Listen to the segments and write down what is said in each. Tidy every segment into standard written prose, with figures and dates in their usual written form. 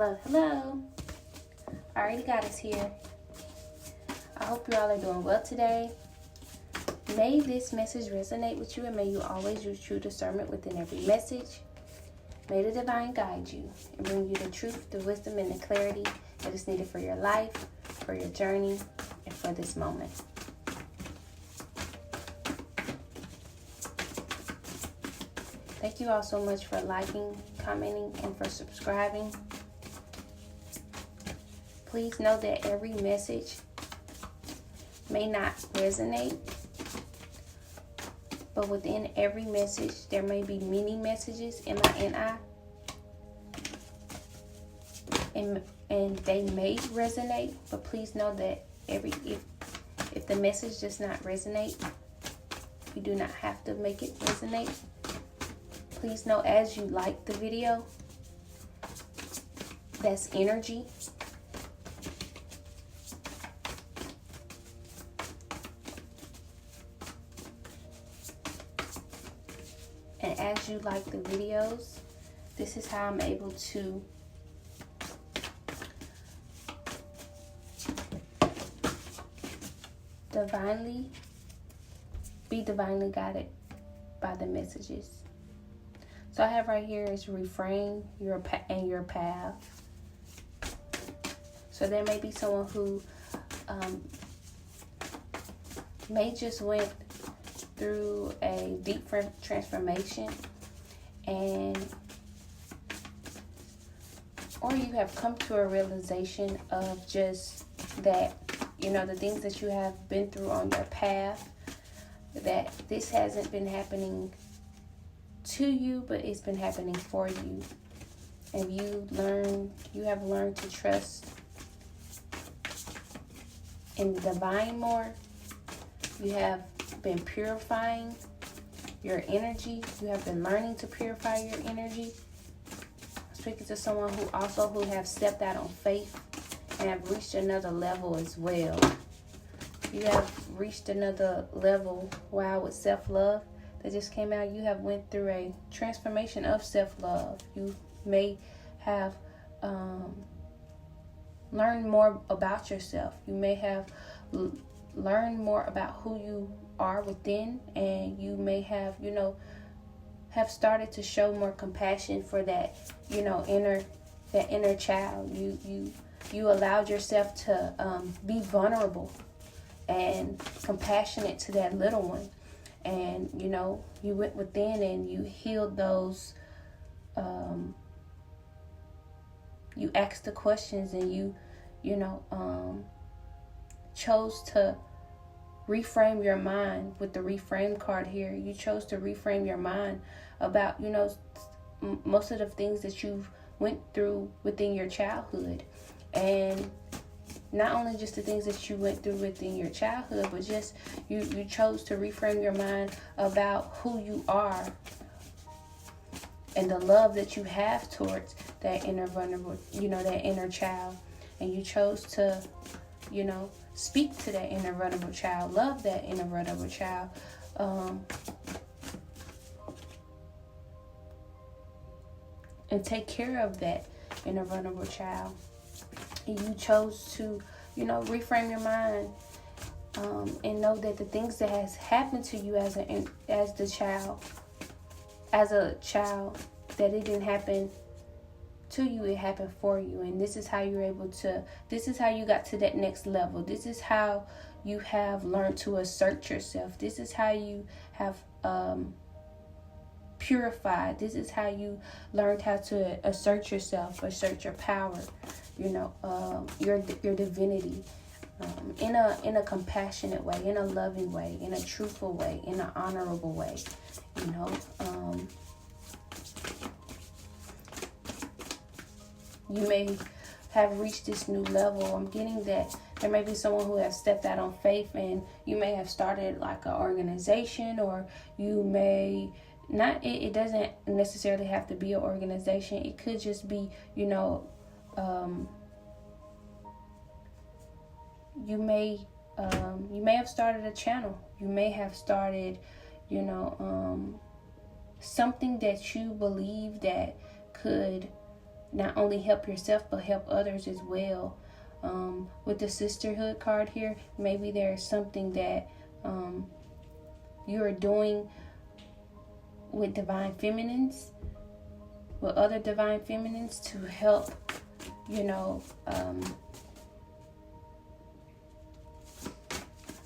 Hello, hello. I already got us here. I hope you all are doing well today. May this message resonate with you, and may you always use true discernment within every message. May the divine guide you and bring you the truth, the wisdom, and the clarity that is needed for your life, for your journey, and for this moment. Thank you all so much for liking, commenting, and for subscribing. Please know that every message may not resonate, but within every message, there may be many messages, M-I-N-I, and they may resonate, but please know that if the message does not resonate, you do not have to make it resonate. Please know as you like the video, that's energy. And as you like the videos, this is how I'm able to be divinely guided by the messages. So I have right here is reframe your path. So there may be someone who may just went through a deep transformation, or you have come to a realization of just that, the things that you have been through on your path, that this hasn't been happening to you, but it's been happening for you. And you have learned to trust in the divine more. You have been purifying your energy. You have been learning to purify your energy. I'm speaking to someone who have stepped out on faith and have reached another level as well. You have reached another level, with self-love that just came out. You have went through a transformation of self-love. You may have learned more about yourself. You may have learned more about who you are within, and you may have have started to show more compassion for that inner child. You allowed yourself to be vulnerable and compassionate to that little one. And, you went within and you healed those, you asked the questions, and you chose to reframe your mind with the reframe card here. You chose to reframe your mind about, most of the things that you've went through within your childhood. And not only just the things that you went through within your childhood, but just you chose to reframe your mind about who you are and the love that you have towards that inner vulnerable, that inner child. And you chose to, speak to that inner vulnerable child, love that inner vulnerable child. And take care of that inner vulnerable child. And you chose to, reframe your mind, and know that the things that has happened to you as a child, that it didn't happen to you, it happened for you. And this is how this is how you got to that next level. This is how you have learned to assert yourself. This is how you have purified. This is how you learned how to assert yourself, assert your power, your divinity, in a compassionate way, in a loving way, in a truthful way, in an honorable way. You may have reached this new level. I'm getting that there may be someone who has stepped out on faith, and you may have started like an organization, or you may not. It doesn't necessarily have to be an organization. It could just be, you may have started a channel. You may have started, something that you believe that could not only help yourself, but help others as well. With the sisterhood card here, maybe there's something that you're doing with divine feminines, with other divine feminines, to help,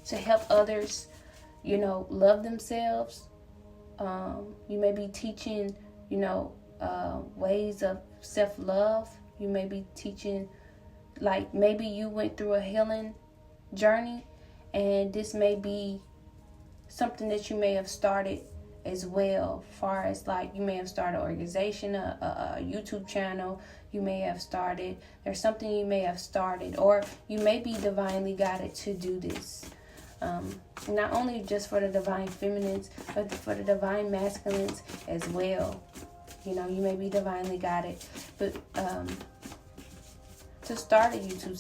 to help others, love themselves. You may be teaching, ways of self-love. You may be teaching, like maybe you went through a healing journey, and this may be something that you may have started as well, far as like you may have started an organization, a YouTube channel. You may have started, there's something you may have started, or you may be divinely guided to do this. Not only just for the divine feminines, but for the divine masculines as well. You may be divinely guided, but to start a YouTube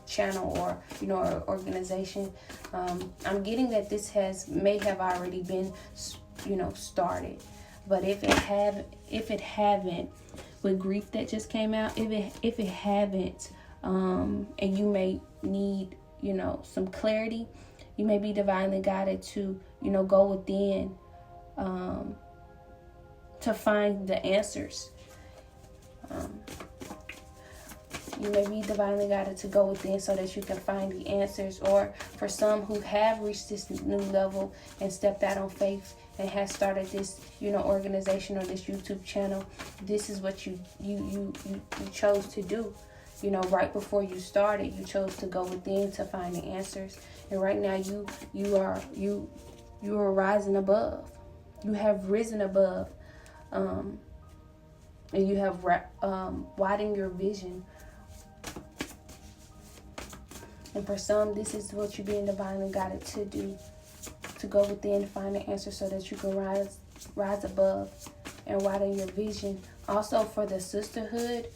channel or or organization. I'm getting that this may have already been started, but if it haven't, with grief that just came out, if it haven't, and you may need some clarity, you may be divinely guided to go within, to find the answers. You may be divinely guided to go within so that you can find the answers. Or for some who have reached this new level and stepped out on faith and has started this, organization or this YouTube channel, this is what you chose to do. Right before you started, you chose to go within to find the answers. And right now you are rising above. You have risen above, and you have widened your vision. And for some, this is what you're being divinely guided to do, to go within, find the answer so that you can rise above and widen your vision. Also for the sisterhood,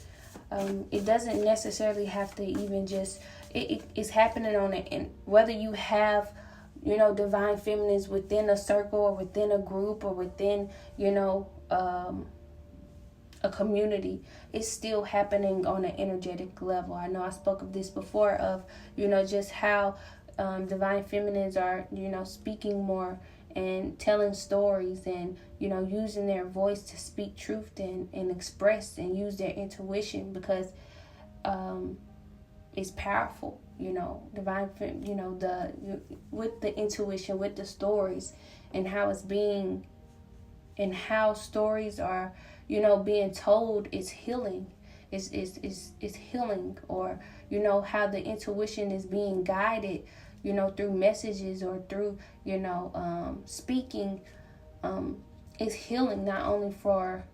it doesn't necessarily have to even just, it's happening on it. And whether you have, divine feminines within a circle or within a group or within, a community, it's still happening on an energetic level. I know I spoke of this before, of just how divine feminines are speaking more and telling stories and using their voice to speak truth and express and use their intuition, because it's powerful. Divine with the intuition, with the stories, and how it's being, and how stories are being told is healing. Is healing. Or how the intuition is being guided through messages or through speaking. It's healing not only for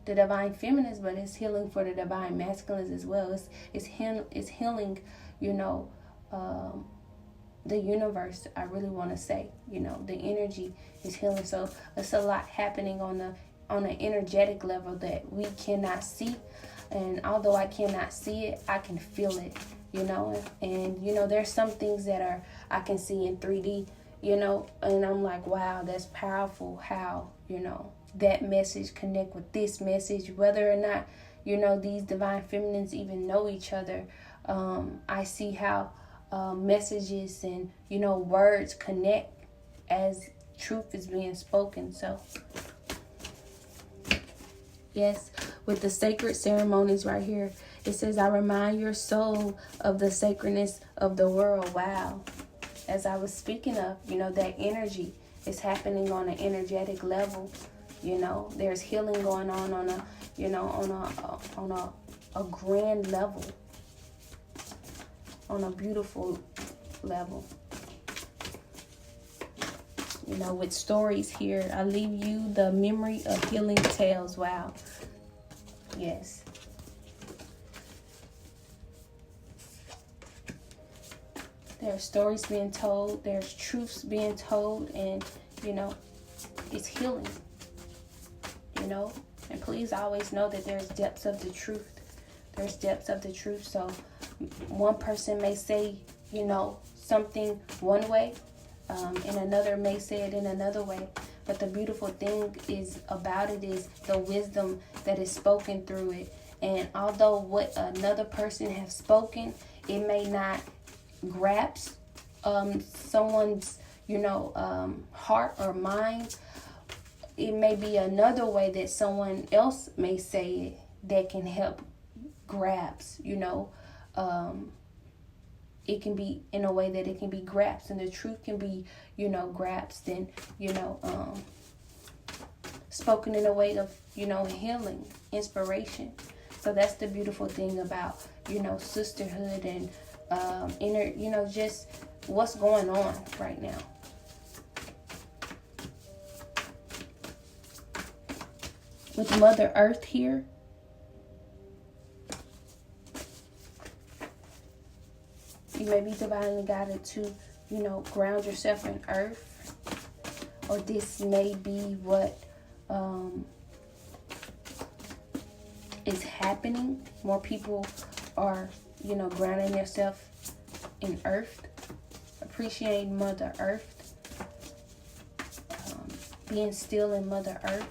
the divine feminines, but it's healing for the divine masculines as well. It's healing the universe. I really want to say the energy is healing. So it's a lot happening on an energetic level that we cannot see. And although I cannot see it, I can feel it, and there's some things that I can see in 3D, and I'm like, wow, that's powerful how, that message connect with this message, whether or not, these divine feminines even know each other. I see how messages and, words connect as truth is being spoken. So yes, with the sacred ceremonies right here, it says, I remind your soul of the sacredness of the world. Wow. As I was speaking of, that energy is happening on an energetic level. There's healing going on a grand level, on a beautiful level. With stories here, I leave you the memory of healing tales. Wow. Yes. There's stories being told, there's truths being told, and it's healing. And please always know that there's depths of the truth. There's depths of the truth. So one person may say something one way, and another may say it in another way. But the beautiful thing is about it is the wisdom that is spoken through it, And although what another person has spoken, it may not grasp someone's, heart or mind. It may be another way that someone else may say it that can help grasp, it can be in a way that it can be grasped, and the truth can be, grasped and, spoken in a way of, healing, inspiration. So that's the beautiful thing about, sisterhood and inner, just what's going on right now. With Mother Earth here, you may be divinely guided to, ground yourself in earth. Or this may be what is happening. More people are, grounding themselves in earth. Appreciating Mother Earth. Being still in Mother Earth.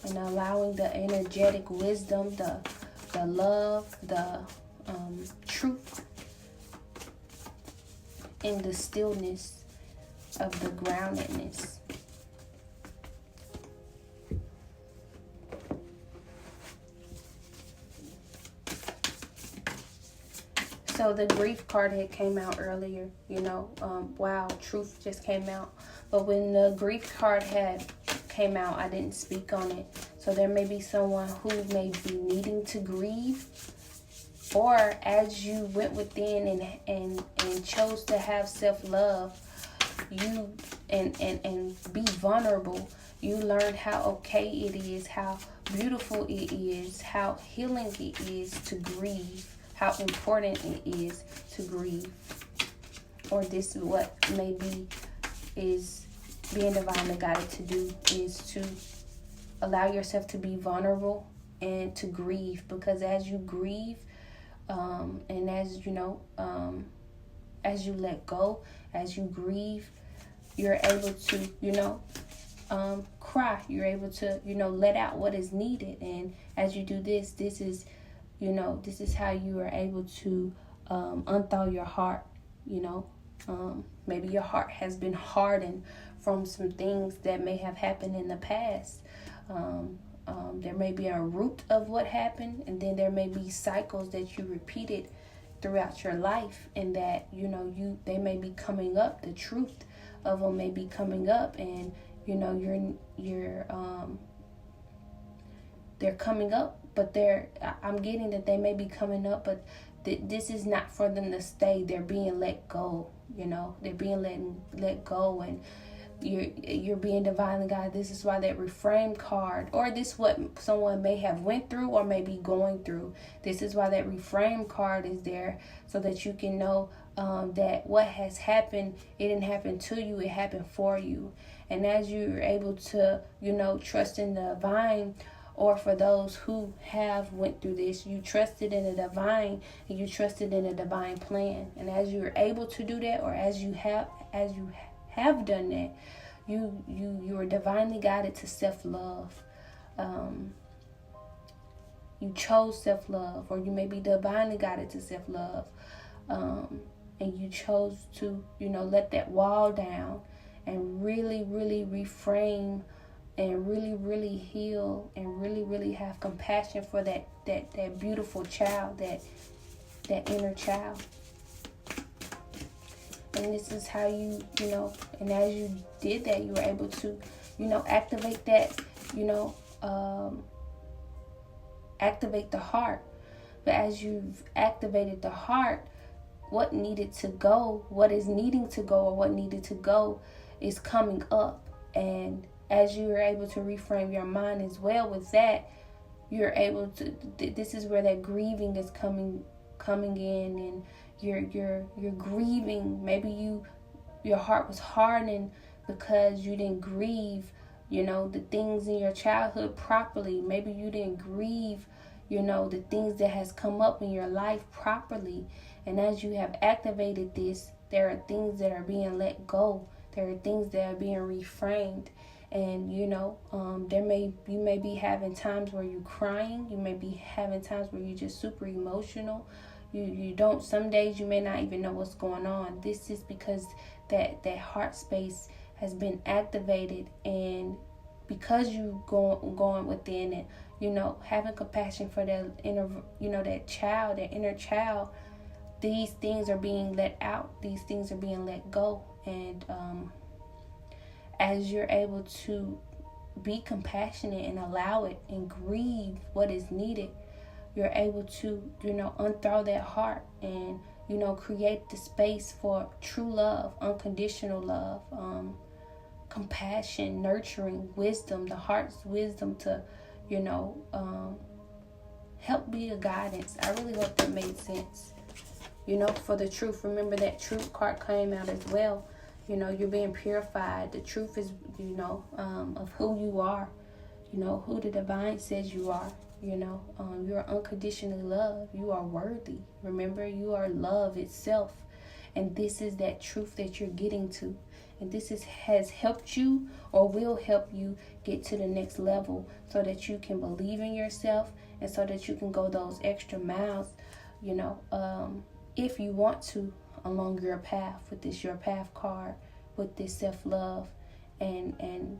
And allowing the energetic wisdom, the love, the truth, in the stillness of the groundedness. So the grief card had came out earlier, wow, truth just came out. But when the grief card had came out, I didn't speak on it. So there may be someone who may be needing to grieve, or as you went within and chose to have self-love, you and be vulnerable, you learned how okay it is, how beautiful it is, how healing it is to grieve, how important it is to grieve. Or this is what maybe is being divinely guided to do, is to allow yourself to be vulnerable and to grieve. Because as you grieve, and as as you let go, as you grieve, you're able to, cry. You're able to, let out what is needed. And as you do this, this is how you are able to unthaw your heart. Maybe your heart has been hardened from some things that may have happened in the past. There may be a root of what happened, and then there may be cycles that you repeated throughout your life, and that they may be coming up. The truth of them may be coming up, and they're coming up, but I'm getting that they may be coming up, but this is not for them to stay. They're being let go. They're being let go, and you're being divinely guided. This is why that reframe card, or this what someone may have went through or may be going through. This is why that reframe card is there, so that you can know that what has happened, it didn't happen to you, it happened for you. And as you're able to, trust in the divine, or for those who have went through this, you trusted in the divine, and you trusted in a divine plan. And as you're able to do that, or as you have done that, you are divinely guided to self-love. You chose self-love, or you may be divinely guided to self-love, and you chose to let that wall down and really reframe, and really heal, and really have compassion for that beautiful child, that inner child. And this is how you and as you did that, you were able to, activate that, activate the heart. But as you've activated the heart, what needed to go, what is needing to go, or what needed to go is coming up. And as you are able to reframe your mind as well with that, you're able to, this is where that grieving is coming in, and you're grieving. Maybe your heart was hardened because you didn't grieve, the things in your childhood properly. Maybe you didn't grieve, the things that has come up in your life properly. And as you have activated this, there are things that are being let go. There are things that are being reframed. And you may be having times where you're crying. You may be having times where you're just super emotional. You don't, some days you may not even know what's going on. This is because that heart space has been activated, and because you going within it, having compassion for that inner, that inner child. These things are being let out. These things are being let go. And as you're able to be compassionate and allow it and grieve what is needed, you're able to, unthrow that heart and, create the space for true love, unconditional love, compassion, nurturing, wisdom, the heart's wisdom to, help be a guidance. I really hope that made sense. For the truth, remember that truth card came out as well. You're being purified. The truth is, of who you are, who the divine says you are. You're unconditionally loved. You are worthy. Remember, you are love itself. And this is that truth that you're getting to. And this has helped you, or will help you, get to the next level, so that you can believe in yourself, and so that you can go those extra miles, if you want to, along your path with this your path card, with this self-love, and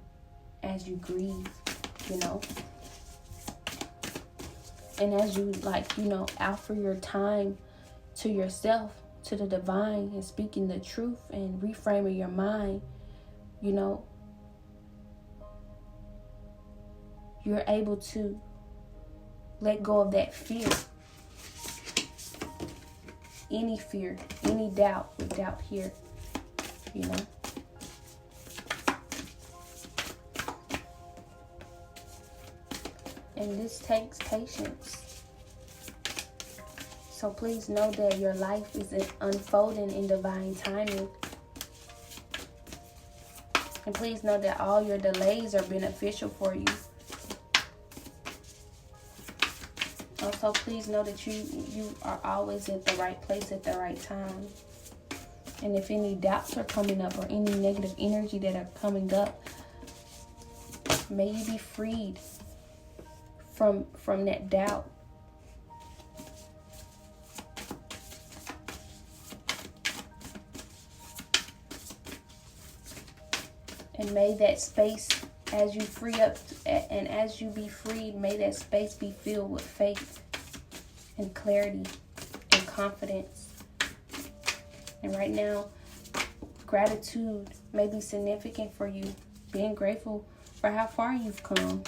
as you grieve, and as you offer your time to yourself, to the divine, and speaking the truth and reframing your mind, you're able to let go of that fear. Any fear, any doubt, without here, And this takes patience. So please know that your life is unfolding in divine timing. And please know that all your delays are beneficial for you. Also, please know that you are always at the right place at the right time. And if any doubts are coming up, or any negative energy that are coming up, may you be freed from that doubt. And may that space, as you free up and as you be freed, may that space be filled with faith and clarity and confidence. And right now, gratitude may be significant for you. Being grateful for how far you've come.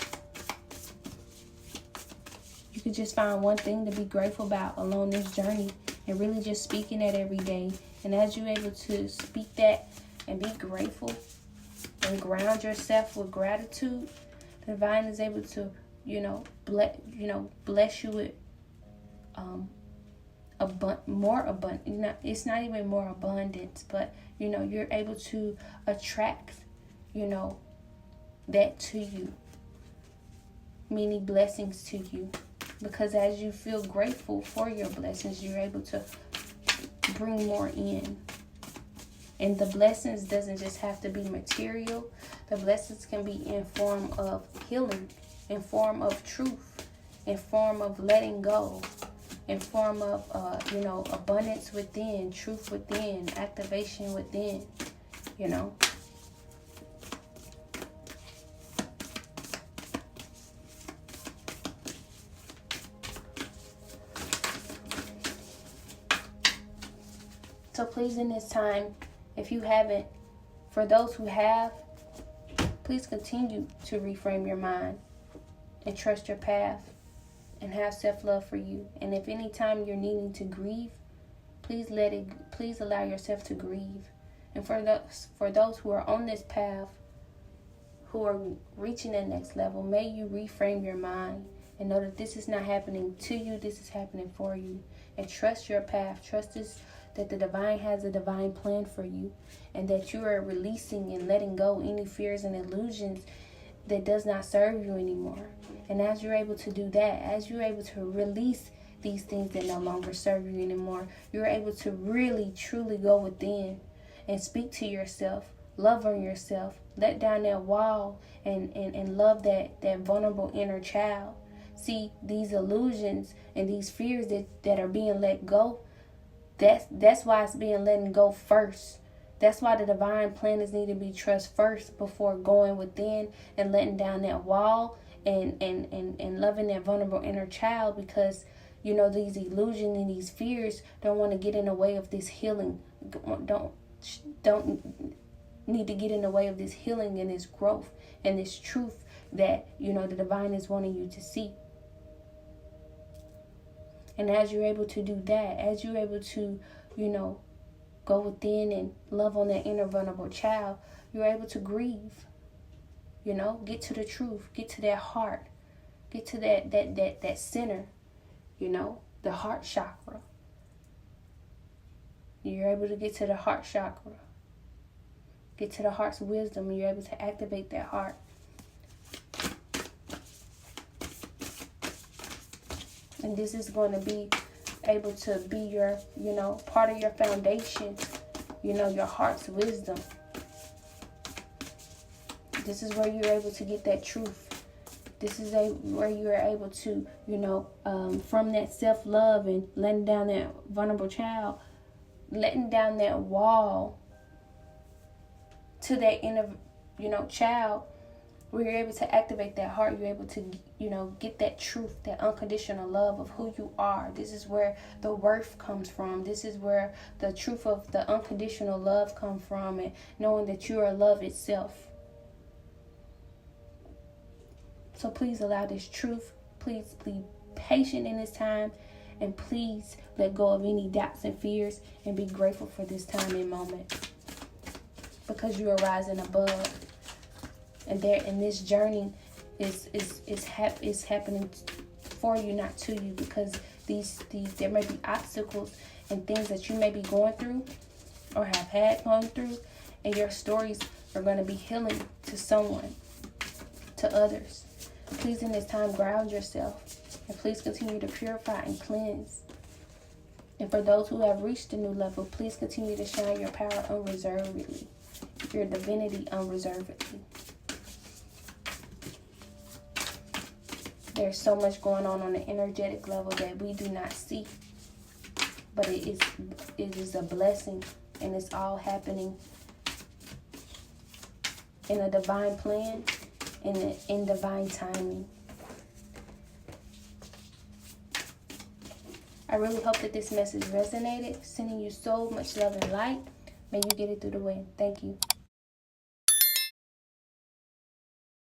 You could just find one thing to be grateful about along this journey, and really just speaking it every day. And as you're able to speak that and be grateful and ground yourself with gratitude, the divine is able to, bless you with more abundant. It's not even more abundance, but you're able to attract, that to you, many blessings to you, because as you feel grateful for your blessings, you're able to bring more in. And the blessings doesn't just have to be material. The blessings can be in form of healing, in form of truth, in form of letting go, in form of, abundance within, truth within, activation within, So please, in this time, if you haven't, for those who have, please continue to reframe your mind and trust your path and have self-love for you. And if any time you're needing to grieve, please allow yourself to grieve. And for those who are on this path, who are reaching that next level, may you reframe your mind and know that this is not happening to you, this is happening for you. And trust your path. Trust that the divine has a divine plan for you, and that you are releasing and letting go any fears and illusions that does not serve you anymore. And as you're able to do that, as you're able to release these things that no longer serve you anymore, you're able to really truly go within and speak to yourself, love on yourself, Let down that wall and love that vulnerable inner child. See, these illusions and these fears that are being let go, that's why it's being letting go first. That's why the divine planners need to be trust first before going within and letting down that wall and loving that vulnerable inner child, because these illusions and these fears don't want to get in the way of this healing. Don't need to get in the way of this healing and this growth and this truth that the divine is wanting you to see. And as you're able to do that, as you're able to go within and love on that inner vulnerable child, you're able to grieve. Get to the truth, get to that heart, get to that center, the heart chakra. You're able to get to the heart chakra, get to the heart's wisdom, and you're able to activate that heart. And this is going to be able to be your, part of your foundation, your heart's wisdom. This is where you're able to get that truth. This is where you're able to, from that self-love and letting down that vulnerable child, letting down that wall to that inner, child, where you're able to activate that heart. You're able to, get that truth, that unconditional love of who you are. This is where the worth comes from. This is where the truth of the unconditional love comes from, and knowing that you are love itself. So please allow this truth. Please be patient in this time, and please let go of any doubts and fears and be grateful for this time and moment, because you are rising above. And this journey is happening for you, not to you, because these there may be obstacles and things that you may be going through or have had gone through, and your stories are going to be healing to someone, to others. Please, in this time, ground yourself, and please continue to purify and cleanse. And for those who have reached a new level, please continue to shine your power unreservedly, your divinity unreservedly. There's so much going on the energetic level that we do not see, but it is a blessing, and it's all happening in a divine plan, in divine timing. I really hope that this message resonated. Sending you so much love and light. May you get it through the wind. Thank you.